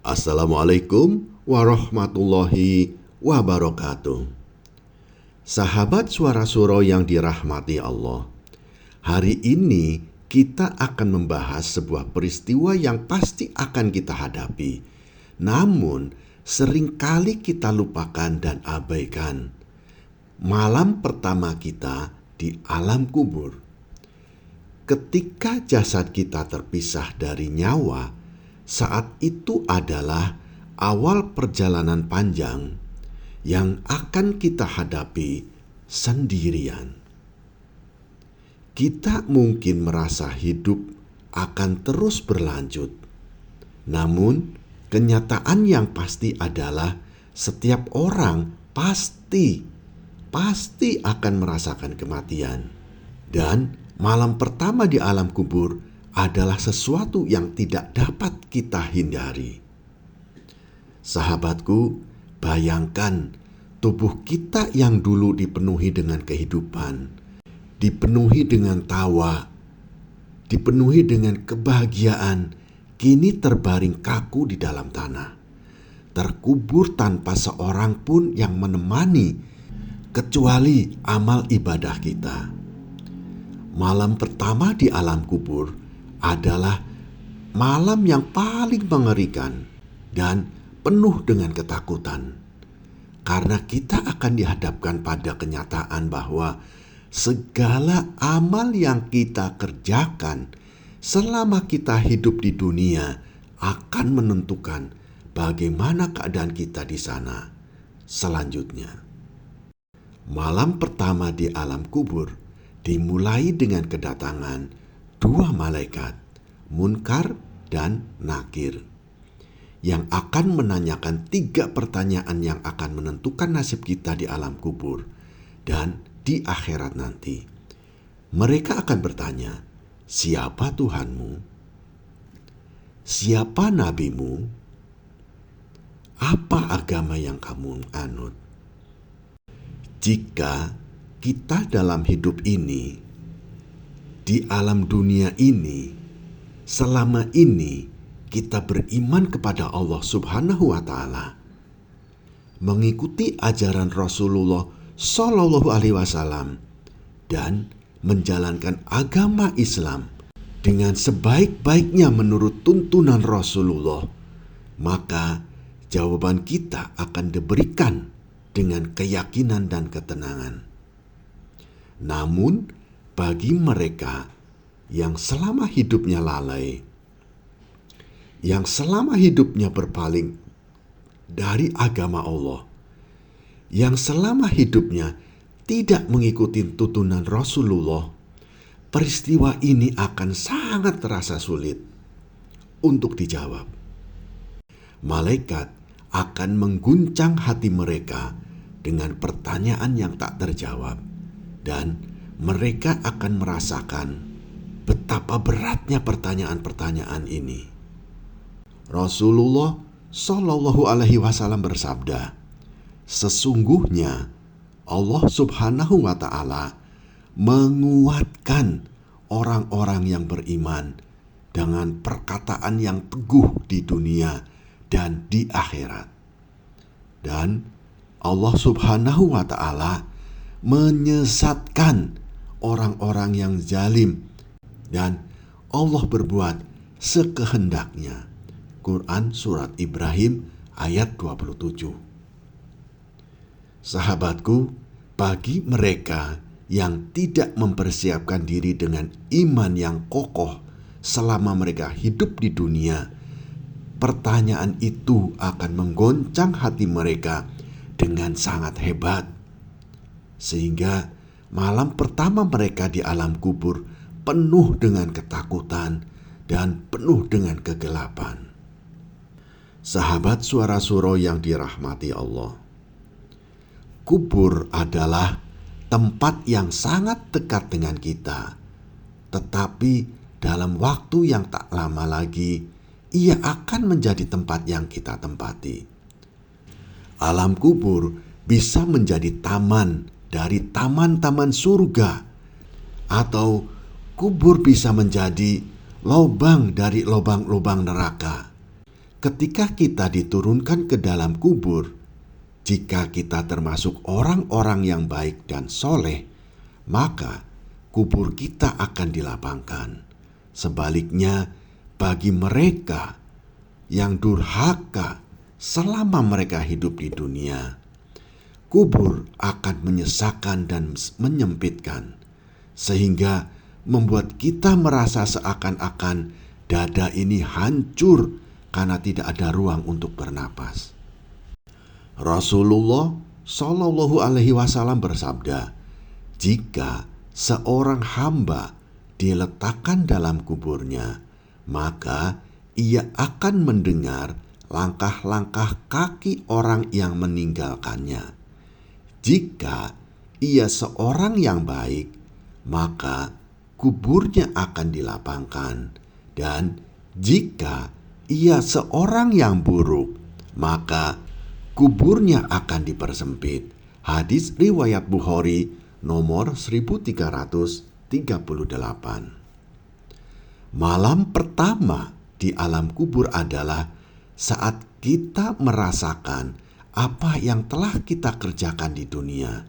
Assalamualaikum warahmatullahi wabarakatuh. Sahabat Suara Suro yang dirahmati Allah, hari ini kita akan membahas sebuah peristiwa yang pasti akan kita hadapi, namun seringkali kita lupakan dan abaikan. Malam pertama kita di alam kubur. Ketika jasad kita terpisah dari nyawa, saat itu adalah awal perjalanan panjang yang akan kita hadapi sendirian. Kita mungkin merasa hidup akan terus berlanjut, namun kenyataan yang pasti adalah setiap orang pasti akan merasakan kematian. Dan malam pertama di alam kubur adalah sesuatu yang tidak dapat kita hindari. Sahabatku, bayangkan tubuh kita yang dulu dipenuhi dengan kehidupan, dipenuhi dengan tawa, dipenuhi dengan kebahagiaan, kini terbaring kaku di dalam tanah, terkubur tanpa seorang pun yang menemani kecuali amal ibadah kita. Malam pertama di alam kubur adalah malam yang paling mengerikan dan penuh dengan ketakutan, karena kita akan dihadapkan pada kenyataan bahwa segala amal yang kita kerjakan selama kita hidup di dunia akan menentukan bagaimana keadaan kita di sana selanjutnya. Malam pertama di alam kubur dimulai dengan kedatangan dua malaikat, Munkar dan Nakir, yang akan menanyakan 3 pertanyaan yang akan menentukan nasib kita di alam kubur dan di akhirat nanti. Mereka akan bertanya, siapa Tuhanmu? Siapa nabimu? Apa agama yang kamu anut? Jika kita dalam hidup ini, di alam dunia ini, selama ini kita beriman kepada Allah Subhanahu wa Ta'ala, mengikuti ajaran Rasulullah Shallallahu Alaihi Wasallam, dan menjalankan agama Islam dengan sebaik-baiknya menurut tuntunan Rasulullah, maka jawaban kita akan diberikan dengan keyakinan dan ketenangan. Namun, bagi mereka yang selama hidupnya lalai, yang selama hidupnya berpaling dari agama Allah, yang selama hidupnya tidak mengikuti tuntunan Rasulullah, peristiwa ini akan sangat terasa sulit untuk dijawab. Malaikat akan mengguncang hati mereka dengan pertanyaan yang tak terjawab, dan mereka akan merasakan betapa beratnya pertanyaan-pertanyaan ini. Rasulullah Shallallahu Alaihi Wasallam bersabda, sesungguhnya Allah Subhanahu wa Ta'ala menguatkan orang-orang yang beriman dengan perkataan yang teguh di dunia dan di akhirat. Dan Allah Subhanahu wa Ta'ala menyesatkan orang-orang yang zalim, dan Allah berbuat sekehendaknya. Quran Surat Ibrahim ayat 27. Sahabatku, bagi mereka yang tidak mempersiapkan diri dengan iman yang kokoh selama mereka hidup di dunia, pertanyaan itu akan menggoncang hati mereka dengan sangat hebat, sehingga malam pertama mereka di alam kubur penuh dengan ketakutan dan penuh dengan kegelapan. Sahabat Suara Suro yang dirahmati Allah, kubur adalah tempat yang sangat dekat dengan kita, tetapi dalam waktu yang tak lama lagi ia akan menjadi tempat yang kita tempati. Alam kubur bisa menjadi taman dari taman-taman surga, atau kubur bisa menjadi lubang dari lubang-lubang neraka. ketika kita diturunkan ke dalam kubur, jika kita termasuk orang-orang yang baik dan soleh, maka kubur kita akan dilapangkan. Sebaliknya, bagi mereka yang durhaka selama mereka hidup di dunia, kubur akan menyesakan dan menyempitkan, sehingga membuat kita merasa seakan-akan dada ini hancur karena tidak ada ruang untuk bernapas. Rasulullah Shallallahu Alaihi Wasallam bersabda, jika seorang hamba diletakkan dalam kuburnya, maka ia akan mendengar langkah-langkah kaki orang yang meninggalkannya. Jika ia seorang yang baik, maka kuburnya akan dilapangkan, dan jika ia seorang yang buruk, maka kuburnya akan dipersempit. Hadis riwayat Bukhari nomor 1338. Malam pertama di alam kubur adalah saat kita merasakan apa yang telah kita kerjakan di dunia.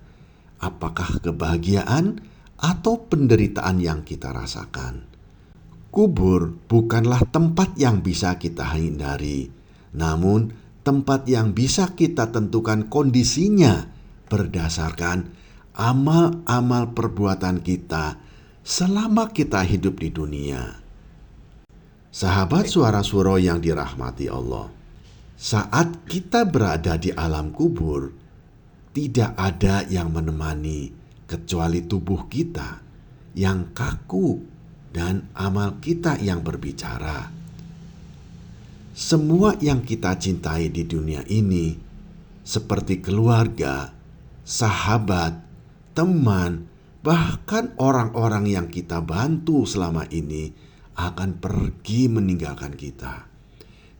Apakah kebahagiaan atau penderitaan yang kita rasakan. Kubur bukanlah tempat yang bisa kita hindari, namun tempat yang bisa kita tentukan kondisinya berdasarkan amal-amal perbuatan kita selama kita hidup di dunia. Sahabat Suara Suro yang dirahmati Allah, saat kita berada di alam kubur, tidak ada yang menemani kecuali tubuh kita yang kaku dan amal kita yang berbicara. Semua yang kita cintai di dunia ini, seperti keluarga, sahabat, teman, bahkan orang-orang yang kita bantu selama ini akan pergi meninggalkan kita.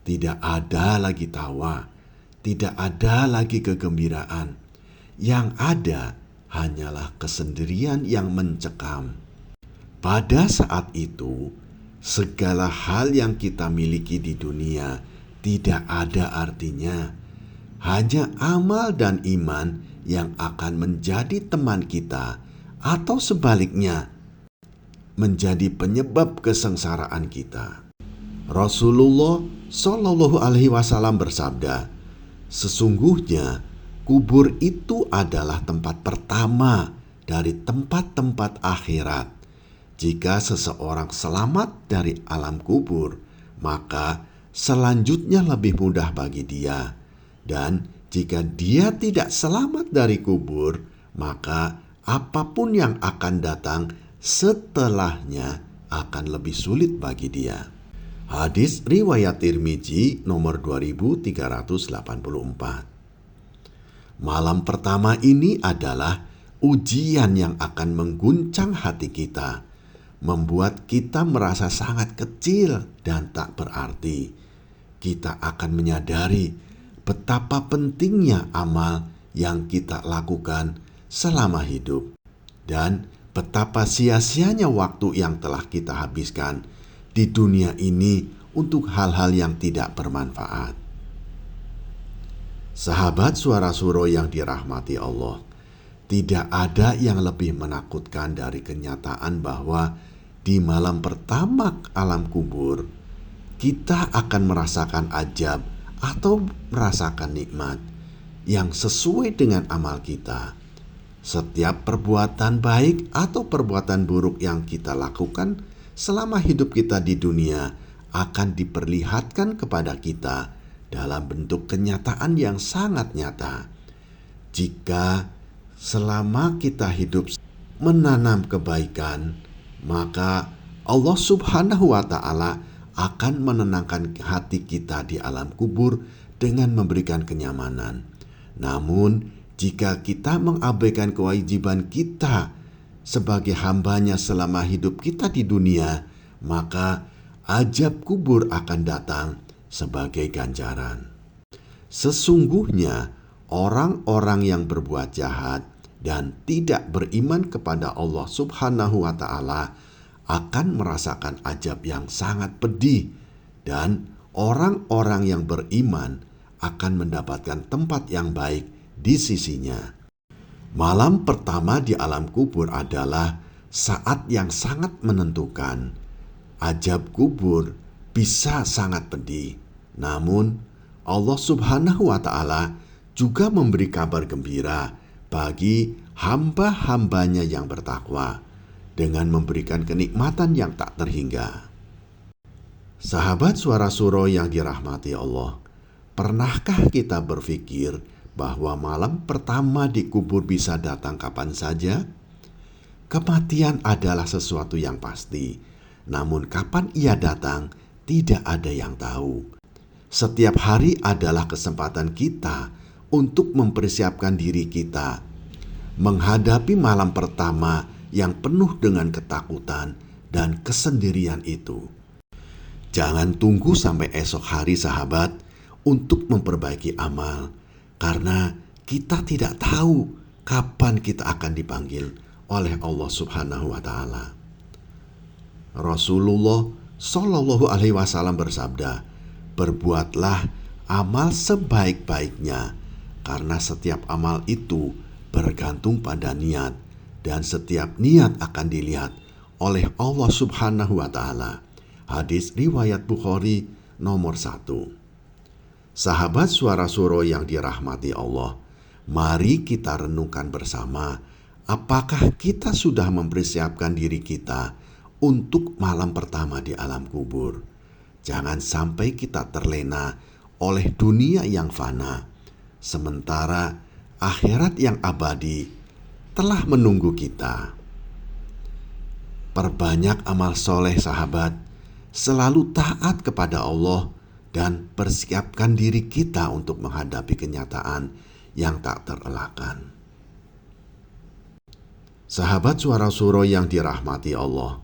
Tidak ada lagi tawa, tidak ada lagi kegembiraan. Yang ada hanyalah kesendirian yang mencekam. Pada saat itu, segala hal yang kita miliki di dunia tidak ada artinya. Hanya amal dan iman yang akan menjadi teman kita, atau sebaliknya, menjadi penyebab kesengsaraan kita. Rasulullah Shallallahu Alaihi Wasallam bersabda, sesungguhnya kubur itu adalah tempat pertama dari tempat-tempat akhirat. Jika seseorang selamat dari alam kubur, maka selanjutnya lebih mudah bagi dia. Dan jika dia tidak selamat dari kubur, maka apapun yang akan datang setelahnya akan lebih sulit bagi dia. Hadis riwayat Tirmizi nomor 2384. Malam pertama ini adalah ujian yang akan mengguncang hati kita, membuat kita merasa sangat kecil dan tak berarti. Kita akan menyadari betapa pentingnya amal yang kita lakukan selama hidup, dan betapa sia-sianya waktu yang telah kita habiskan di dunia ini untuk hal-hal yang tidak bermanfaat. Sahabat Suara Suro yang dirahmati Allah, tidak ada yang lebih menakutkan dari kenyataan bahwa di malam pertama alam kubur, kita akan merasakan ajab atau merasakan nikmat yang sesuai dengan amal kita. Setiap perbuatan baik atau perbuatan buruk yang kita lakukan selama hidup kita di dunia akan diperlihatkan kepada kita dalam bentuk kenyataan yang sangat nyata. Jika selama kita hidup menanam kebaikan, maka Allah Subhanahu wa Ta'ala akan menenangkan hati kita di alam kubur dengan memberikan kenyamanan. Namun, jika kita mengabaikan kewajiban kita sebagai hambanya selama hidup kita di dunia, maka azab kubur akan datang sebagai ganjaran. Sesungguhnya orang-orang yang berbuat jahat dan tidak beriman kepada Allah Subhanahu wa Ta'ala akan merasakan azab yang sangat pedih, dan orang-orang yang beriman akan mendapatkan tempat yang baik di sisinya. Malam pertama di alam kubur adalah saat yang sangat menentukan. Azab kubur bisa sangat pedih. Namun, Allah Subhanahu wa Ta'ala juga memberi kabar gembira bagi hamba-hambanya yang bertakwa dengan memberikan kenikmatan yang tak terhingga. Sahabat Suara Suro yang dirahmati Allah, pernahkah kita berpikir bahwa malam pertama di kubur bisa datang kapan saja? Kematian adalah sesuatu yang pasti, namun kapan ia datang tidak ada yang tahu. Setiap hari adalah kesempatan kita untuk mempersiapkan diri kita menghadapi malam pertama yang penuh dengan ketakutan dan kesendirian itu. Jangan tunggu sampai esok hari, sahabat, untuk memperbaiki amal, karena kita tidak tahu kapan kita akan dipanggil oleh Allah Subhanahu wa Ta'ala. Rasulullah Shallallahu Alaihi Wasallam bersabda, "Berbuatlah amal sebaik-baiknya, karena setiap amal itu bergantung pada niat, dan setiap niat akan dilihat oleh Allah Subhanahu wa Ta'ala." Hadis riwayat Bukhari nomor 1. Sahabat Suara Suro yang dirahmati Allah, mari kita renungkan bersama, apakah kita sudah mempersiapkan diri kita untuk malam pertama di alam kubur? Jangan sampai kita terlena oleh dunia yang fana, sementara akhirat yang abadi telah menunggu kita. Perbanyak amal soleh, sahabat. Selalu taat kepada Allah dan persiapkan diri kita untuk menghadapi kenyataan yang tak terelakkan. Sahabat Suara Suro yang dirahmati Allah,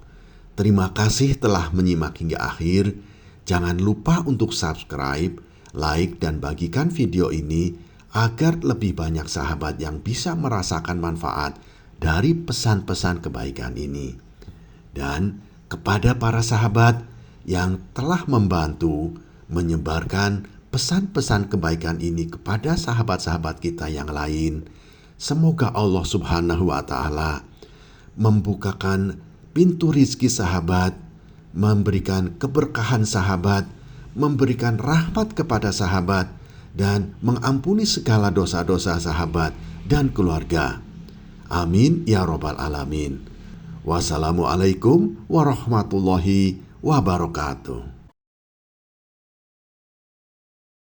terima kasih telah menyimak hingga akhir. Jangan lupa untuk subscribe, like, dan bagikan video ini agar lebih banyak sahabat yang bisa merasakan manfaat dari pesan-pesan kebaikan ini. Dan kepada para sahabat yang telah membantu menyebarkan pesan-pesan kebaikan ini kepada sahabat-sahabat kita yang lain, semoga Allah Subhanahu wa Ta'ala membukakan pintu rizki sahabat, memberikan keberkahan sahabat, memberikan rahmat kepada sahabat, dan mengampuni segala dosa-dosa sahabat dan keluarga. Amin ya Rabbal Alamin. Wassalamualaikum warahmatullahi wabarakatuh.